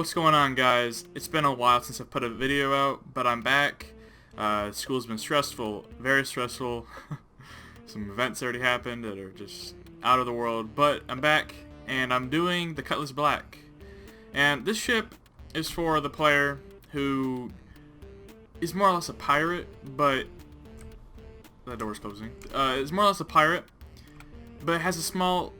What's going on, guys? It's been a while since I've put a video out, but I'm back. School's been stressful, very stressful. Some events already happened that are just out of the world, but I'm back and I'm doing the Cutlass Black. And this ship is for the player who is more or less a pirate, but that door's closing. It's more or less a pirate, but it has a small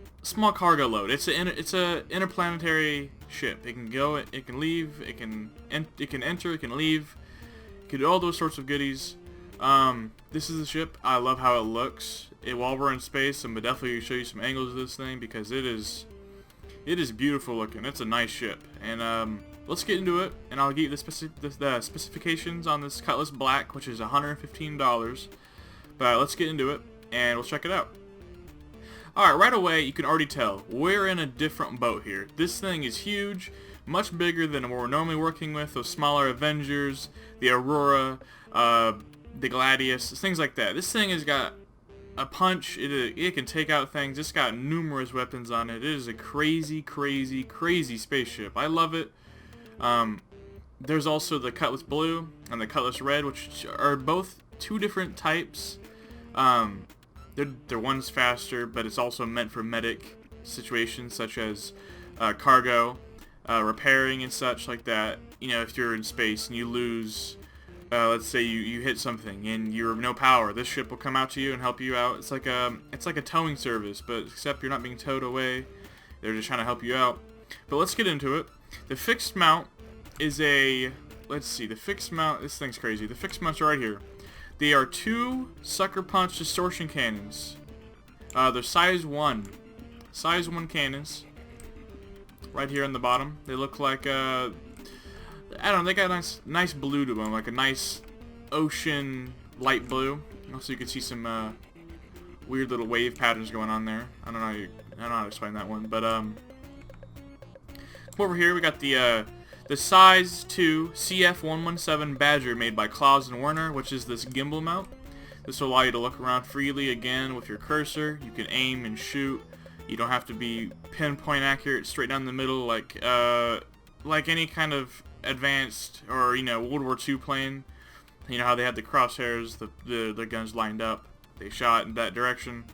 cargo load. It's a interplanetary ship. It can go, it can leave, it can enter, it can leave, it can do all those sorts of goodies. This is the ship. I love how it looks. While we're in space, I'm gonna definitely show you some angles of this thing because it is beautiful looking. It's a nice ship, and let's get into it. And I'll give you the specifications on this Cutlass Black, which is $115. But let's get into it, and we'll check it out. Alright, right away, you can already tell, we're in a different boat here. This thing is huge, much bigger than what we're normally working with, those smaller Avengers, the Aurora, the Gladius, things like that. This thing has got a punch, it can take out things, it's got numerous weapons on it. It is a crazy, crazy, crazy spaceship. I love it. There's also the Cutlass Blue and the Cutlass Red, which are both two different types. They're one's faster, but it's also meant for medic situations such as cargo, repairing and such like that. You know, if you're in space and you lose, let's say you hit something and you have no power, this ship will come out to you and help you out. It's like a towing service, but except you're not being towed away. They're just trying to help you out. But let's get into it. The fixed mount is let's see, the fixed mount, this thing's crazy. The fixed mounts are right here. They are two sucker punch distortion cannons. They're size 1 cannons. Right here on the bottom. They look like I don't know. They got a nice blue to them, like a nice ocean light blue. Also, you can see some weird little wave patterns going on there. I don't know how to explain that one, but come over here. We got the size 2 CF117 Badger made by Claus and Werner, which is this gimbal mount. This will allow you to look around freely again with your cursor. You can aim and shoot. You don't have to be pinpoint accurate straight down the middle like any kind of advanced or World War II plane. You know how they had the crosshairs, the guns lined up. They shot in that direction.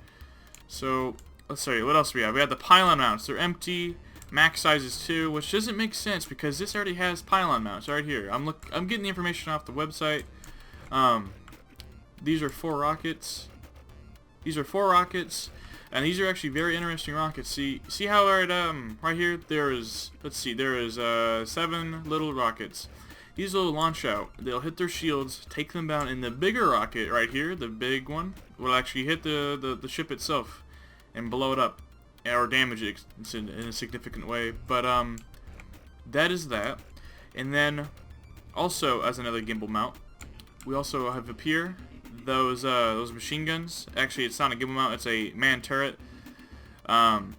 So let's see, what else do we have? We have the pylon mounts. They're empty. Max size is 2, which doesn't make sense because this already has pylon mounts right here. I'm getting the information off the website. These are 4 rockets. And these are actually very interesting rockets. See how right here there is, let's see, there is 7 little rockets. These will launch out. They'll hit their shields, take them down, and the bigger rocket right here, the big one, will actually hit the ship itself and blow it up or damage it in a significant way. But that is that. And then also, as another gimbal mount, we also have up here those machine guns. Actually, it's not a gimbal mount, it's a man turret. There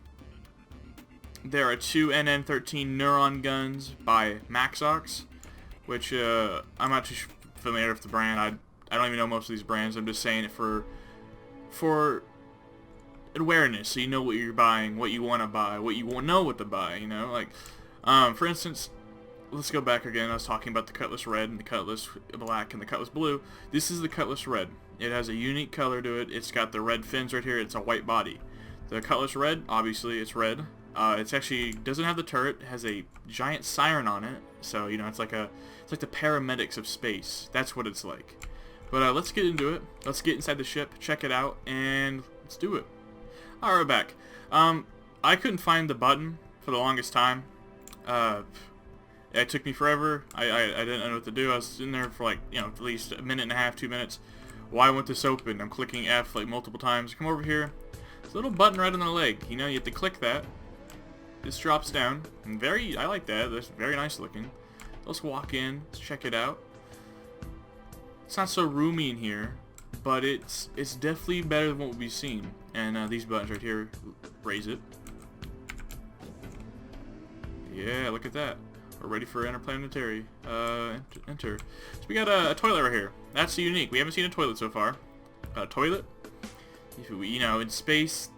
are 2 NN13 Neuron guns by Maxox, which I'm not too familiar with the brand. I don't even know most of these brands. I'm just saying it for awareness, so you know what you're buying, what you want to buy, what you know what to buy, like for instance, let's go back again. I was talking about the Cutlass Red and the Cutlass Black and the Cutlass Blue. This is the Cutlass Red. It has a unique color to it. It's got the red fins right here. It's a white body. The Cutlass Red, obviously it's red. It's actually doesn't have the turret. It has a giant siren on it, so it's like the paramedics of space. That's what it's like. But let's get into it. Let's get inside the ship, check it out, and let's do it. Alright, we're back. I couldn't find the button for the longest time. It took me forever. I didn't know what to do. I was in there for like, at least a minute and a half, 2 minutes. Why won't this open? I'm clicking F like multiple times. Come over here. There's a little button right on the leg. You have to click that. This drops down. And I like that. That's very nice looking. Let's walk in. Let's check it out. It's not so roomy in here, but it's definitely better than what we've seen. And these buttons right here raise it. Yeah, look at that. We're ready for interplanetary. Enter. So we got a toilet right here. That's unique. We haven't seen a toilet so far. A toilet? In space,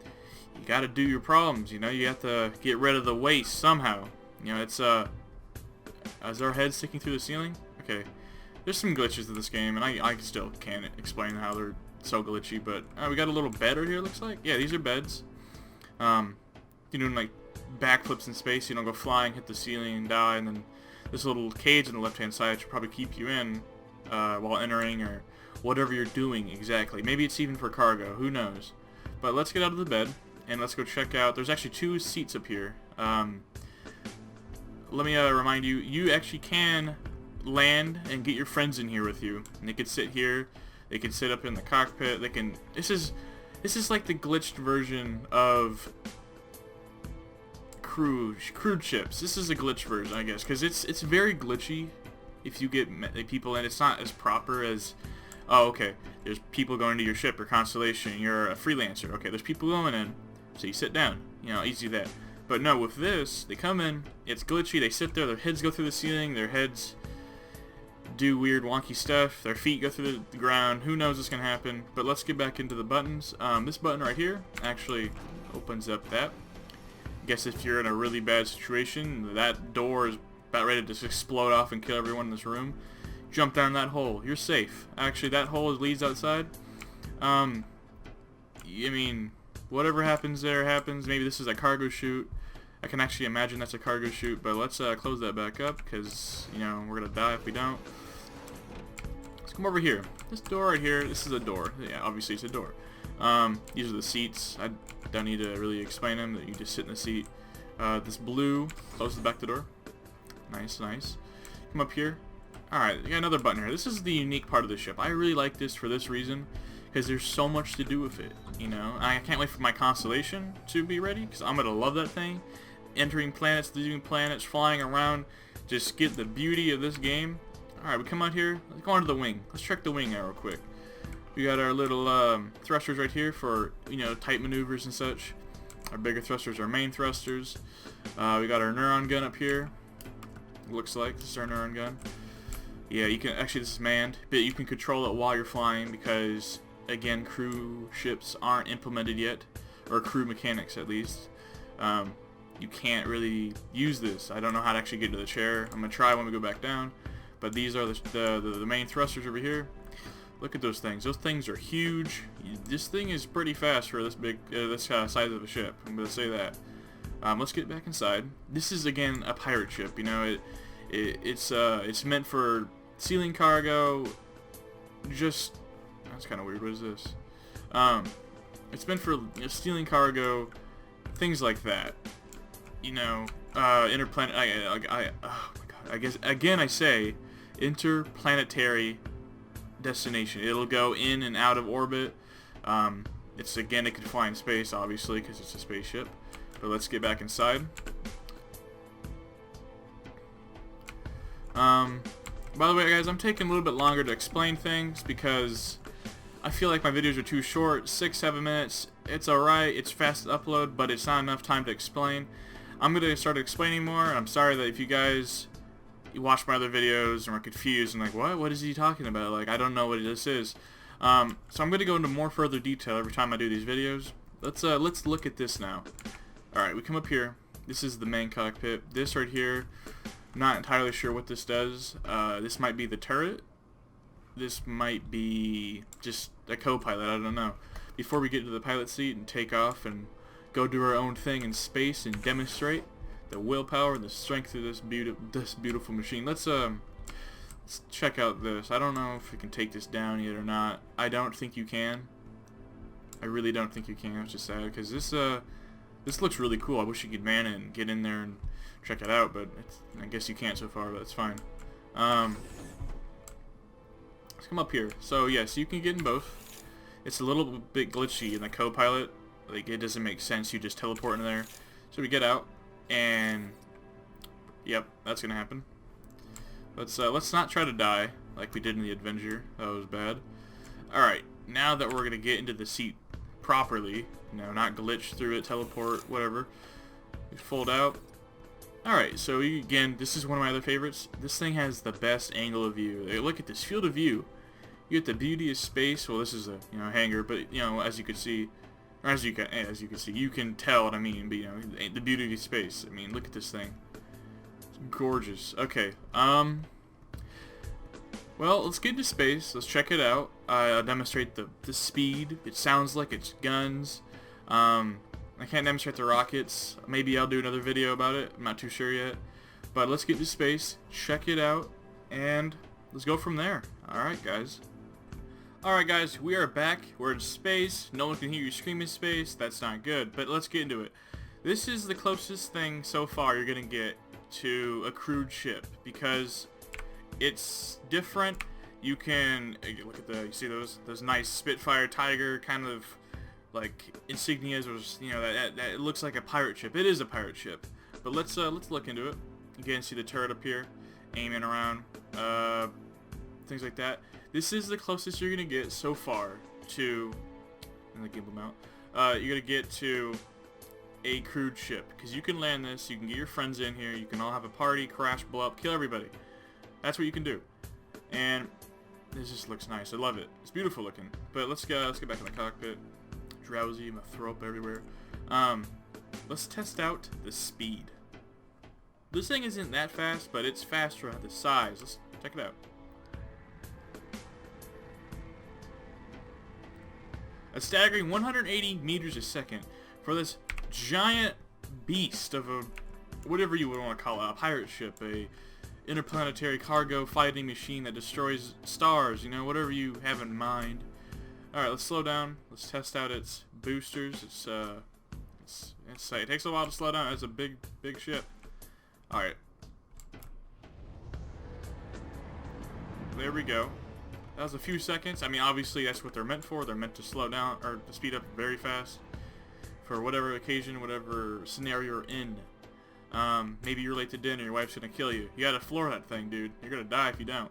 you gotta do your problems. You have to get rid of the waste somehow. It's Is our head sticking through the ceiling? Okay. There's some glitches in this game, and I still can't explain how they're so glitchy, but we got a little bed right here, looks like. Yeah, these are beds. You're doing like backflips in space, you don't go flying, hit the ceiling, and die, and then this little cage on the left-hand side should probably keep you in while entering, or whatever you're doing exactly. Maybe it's even for cargo, who knows. But let's get out of the bed, and let's go check out. There's actually 2 seats up here. Let me remind you, you actually can land and get your friends in here with you, and they could sit here, they could sit up in the cockpit, they can, this is like the glitched version of cruise ships. This is a glitched version, I guess, because it's very glitchy if you get people in. It's not as proper as, oh, okay, there's people going to your ship or constellation, you're a freelancer, okay, there's people going in, so you sit down, you know, easy that. But no, with this, they come in, it's glitchy, they sit there, their heads go through the ceiling, their heads do weird wonky stuff, their feet go through the ground, who knows what's gonna happen. But let's get back into the buttons. This button right here actually opens up that. I guess if you're in a really bad situation, that door is about ready to just explode off and kill everyone in this room. Jump down that hole, you're safe. Actually, that hole leads outside. I mean, whatever happens there happens. Maybe this is a cargo chute. I can actually imagine that's a cargo chute, but let's close that back up, because, you know, we're gonna die if we don't. Let's come over here. This door right here, this is a door. Yeah, obviously it's a door. These are the seats. I don't need to really explain them, that you just sit in the seat. This blue closes back the door. Nice, nice. Come up here. Alright, we got another button here. This is the unique part of the ship. I really like this for this reason, because there's so much to do with it, you know. I can't wait for my constellation to be ready, because I'm gonna love that thing. Entering planets, leaving planets, flying around, just get the beauty of this game. Alright, we come out here, let's go onto the wing. Let's check the wing out real quick. We got our little thrusters right here for, you know, tight maneuvers and such. Our bigger thrusters are main thrusters. We got our neuron gun up here. Looks like this is our neuron gun. Yeah, you can, actually this is manned, but you can control it while you're flying, because again, crew ships aren't implemented yet, or crew mechanics at least. You can't really use this. I don't know how to actually get into the chair. I'm gonna try when we go back down. But these are the main thrusters over here. Look at those things. Those things are huge. This thing is pretty fast for this big, this size of a ship. I'm gonna say that. Let's get back inside. This is again a pirate ship. You know, it's meant for ceiling cargo. Just, that's kind of weird. What is this? It's meant for, you know, stealing cargo, things like that. You know, interplanetary. Oh my god. I guess again I say interplanetary destination. It'll go in and out of orbit. It's again, it could fly in space, obviously, because it's a spaceship. But let's get back inside. By the way, guys, I'm taking a little bit longer to explain things because I feel like my videos are too short. 6-7 minutes. It's alright. It's fast to upload, but it's not enough time to explain. I'm going to start explaining more, and I'm sorry that if you guys watch my other videos and are confused and like, what is he talking about? Like, I don't know what this is. So I'm going to go into more further detail every time I do these videos. Let's look at this now. Alright, we come up here. This is the main cockpit. This right here, not entirely sure what this does. This might be the turret. This might be just a co-pilot, I don't know. Before we get into the pilot seat and take off and go do our own thing in space and demonstrate the willpower and the strength of this beautiful machine. Let's check out this. I don't know if we can take this down yet or not. I don't think you can. I really don't think you can. It's just sad because this looks really cool. I wish you could man it and get in there and check it out, but I guess you can't so far, but it's fine. Let's come up here. So yes, you can get in both. It's a little bit glitchy in the co-pilot. Like, it doesn't make sense. You just teleport in there. So we get out, and yep, that's gonna happen. Let's not try to die like we did in the Avenger. That was bad. All right, now that we're gonna get into the seat properly, you know, not glitch through it, teleport, whatever. We fold out. Alright, so again, this is one of my other favorites. This thing has the best angle of view. Look at this field of view. You get the beauty of space. Well, this is a hangar, but as you can see, or as you can see, you can tell what I mean. But the beauty of space. I mean, look at this thing. It's Gorgeous. Okay. Well, let's get into space. Let's check it out. I'll demonstrate the speed. It sounds like it's guns. I can't demonstrate the rockets. Maybe I'll do another video about it. I'm not too sure yet. But let's get to space, check it out, and let's go from there. Alright, guys. Alright, guys, we are back. We're in space. No one can hear you scream in space. That's not good, but let's get into it. This is the closest thing so far you're going to get to a crewed ship, because it's different. You can look at you see those nice Spitfire Tiger kind of like insignias, or you know that it looks like a pirate ship. It is a pirate ship, but let's look into it. You can see the turret up here, aiming around, things like that. This is the closest you're gonna get so far to, and the gimbal mount. You're gonna get to a crewed ship, because you can land this. You can get your friends in here. You can all have a party, crash, blow up, kill everybody. That's what you can do, and this just looks nice. I love it. It's beautiful looking. But let's get back in the cockpit. Drowsy, I'm gonna throw up everywhere. Let's test out the speed. This thing isn't that fast, but it's fast for the size. Let's check it out. A staggering 180 meters a second for this giant beast of a, whatever you would want to call it, a pirate ship, a interplanetary cargo fighting machine that destroys stars, you know, whatever you have in mind. Alright, let's slow down. Let's test out its boosters. It takes a while to slow down. It's a big ship. Alright. There we go. That was a few seconds. I mean, obviously that's what they're meant for. They're meant to slow down, or to speed up very fast for whatever occasion, whatever scenario you're in. Maybe you're late to dinner, your wife's gonna kill you. You gotta floor that thing, dude. You're gonna die if you don't.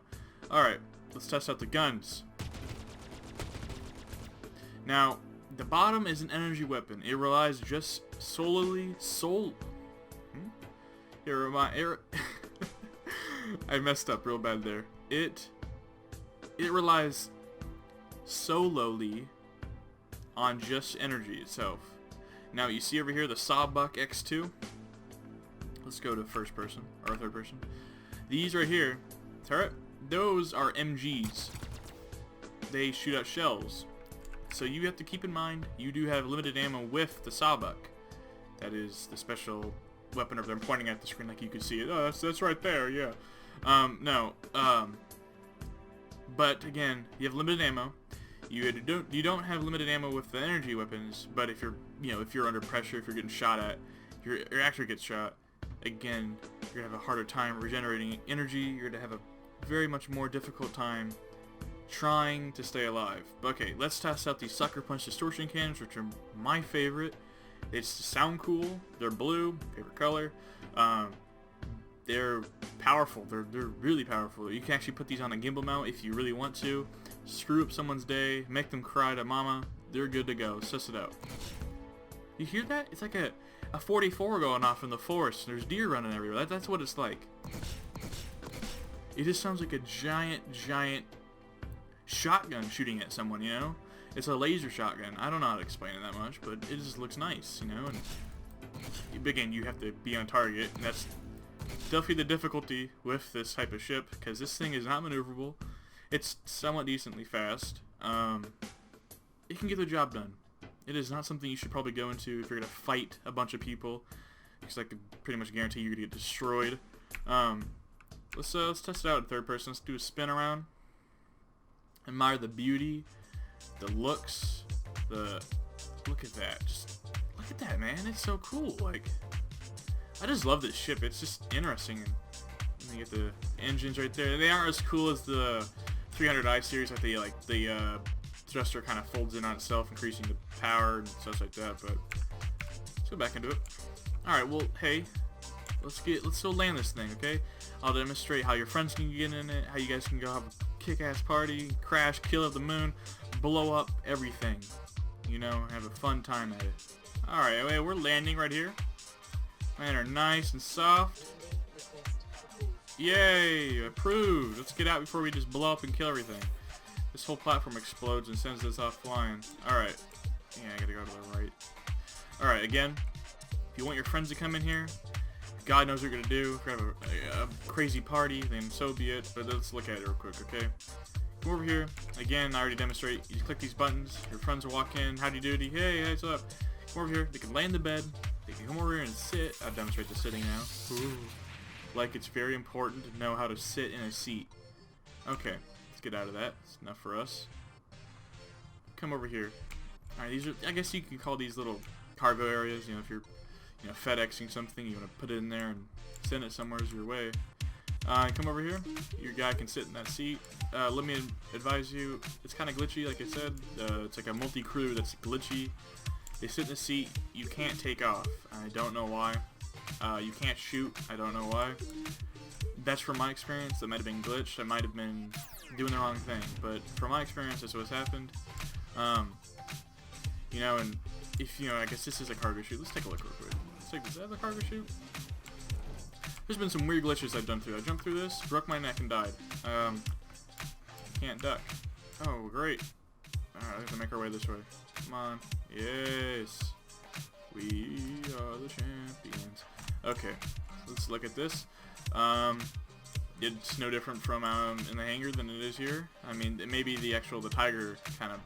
Alright, let's test out the guns. Now, the bottom is an energy weapon. It relies just solely... I messed up real bad there. It relies solely on just energy itself. Now, you see over here the Sawbuck X2? Let's go to first person, or third person. These right here, turret, those are MGs. They shoot out shells. So you have to keep in mind, you do have limited ammo with the Sawbuck. That is the special weapon over there. I'm pointing at the screen like you can see it. Oh, that's right there, yeah. But again, you have limited ammo. You don't have limited ammo with the energy weapons, but if you're under pressure, if you're getting shot at, your actor gets shot, again, you're gonna have a harder time regenerating energy. You're gonna have a very much more difficult time trying to stay alive. Okay, let's test out these Sucker Punch distortion cannons, which are my favorite. They just sound cool. They're blue, favorite color. They're powerful. They're really powerful. You can actually put these on a gimbal mount if you really want to. Screw up someone's day, make them cry to mama. They're good to go. Let's test it out. You hear that? It's like a 44 going off in the forest. There's deer running everywhere. That's what it's like. It just sounds like a giant shotgun shooting at someone, you know? It's a laser shotgun. I don't know how to explain it that much, but it just looks nice, you know? And again, you have to be on target, and that's definitely the difficulty with this type of ship, because this thing is not maneuverable. It's somewhat decently fast. It can get the job done. It is not something you should probably go into if you're going to fight a bunch of people, because I can pretty much guarantee you're going to get destroyed. Let's test it out in third person. Let's do a spin around. Admire the beauty, the looks, look at that. Just look at that, man. It's so cool. Like, I just love this ship. It's just interesting. And you get the engines right there. They aren't as cool as the 300i series. Like the thruster kind of folds in on itself, increasing the power and stuff like that. But let's go back into it. All right. Well, hey, let's go land this thing, okay? I'll demonstrate how your friends can get in it, how you guys can go have a kick-ass party, crash, kill at the moon, blow up everything, you know, have a fun time at it. Alright, anyway, we're landing right here. Land are nice and soft. Yay, approved. Let's get out before we just blow up and kill everything. This whole platform explodes and sends us off flying. Alright, yeah, I gotta go to the right. Alright, again, if you want your friends to come in here, God knows what you're gonna do. If you're gonna have a crazy party, then so be it. But let's look at it real quick, okay? Come over here. Again, I already demonstrate. You just click these buttons. Your friends will walk in. Howdy doody. Hey, what's up? Come over here. They can lay in the bed. They can come over here and sit. I'll demonstrate the sitting now. Ooh. Like it's very important to know how to sit in a seat. Okay, let's get out of that. It's enough for us. Come over here. Alright, these are, I guess you can call these little cargo areas. You know, if you're, FedExing something, you want to put it in there and send it somewhere your way. Come over here. Your guy can sit in that seat. Let me advise you, it's kind of glitchy, like I said. It's like a multi-crew that's glitchy. They sit in the seat. You can't take off. I don't know why. You can't shoot. I don't know why. That's from my experience. That might have been glitched. I might have been doing the wrong thing. But from my experience, that's what's happened. And if, I guess this is a cargo chute. Let's take a look real quick. Let's take this as a cargo chute. There's been some weird glitches I've done through. I jumped through this, broke my neck, and died. Can't duck. Oh, great. Alright, we have to make our way this way. Come on. Yes. We are the champions. Okay, so let's look at this. It's no different from in the hangar than it is here. I mean, maybe the tiger kind of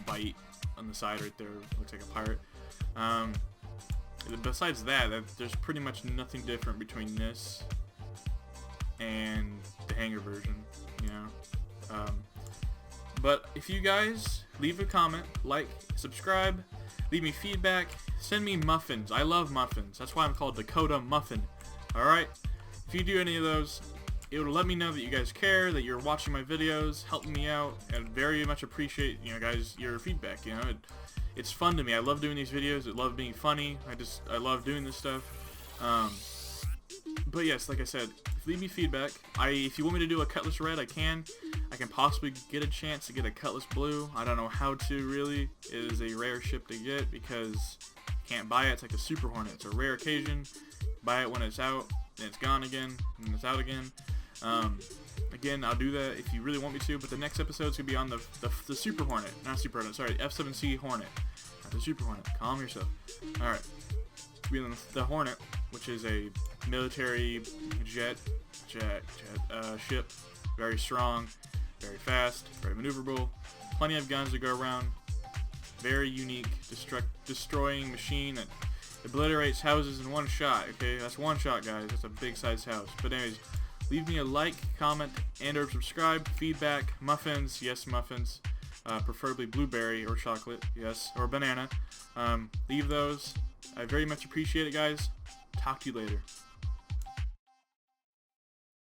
bite on the side right there looks like a pirate. Besides that, there's pretty much nothing different between this and the hangar version, But if you guys leave a comment, like, subscribe, leave me feedback, send me muffins. I love muffins. That's why I'm called Dakota Muffin. Alright? If you do any of those, it will let me know that you guys care, that you're watching my videos, helping me out, and very much appreciate, guys, your feedback. It's fun to me. I love doing these videos. I love being funny. I love doing this stuff. But yes, like I said, leave me feedback. If you want me to do a Cutlass Red, I can. I can possibly get a chance to get a Cutlass Blue. I don't know how to, really. It is a rare ship to get because you can't buy it. It's like a Super Hornet. It's a rare occasion. Buy it when it's out, and it's gone again, and it's out again. Again, I'll do that if you really want me to, but the next episode's going to be on the Super Hornet. Not Super Hornet, sorry, F7C Hornet. Not the Super Hornet. Calm yourself. Alright. It's going to be on the Hornet, which is a military jet ship. Very strong, very fast, very maneuverable. Plenty of guns to go around. Very unique, destroying machine that obliterates houses in one shot. Okay, that's one shot, guys. That's a big size house. But anyways, leave me a like, comment, and/or subscribe. Feedback, muffins, yes, muffins. Preferably blueberry or chocolate, yes, or banana. Leave those. I very much appreciate it, guys. Talk to you later.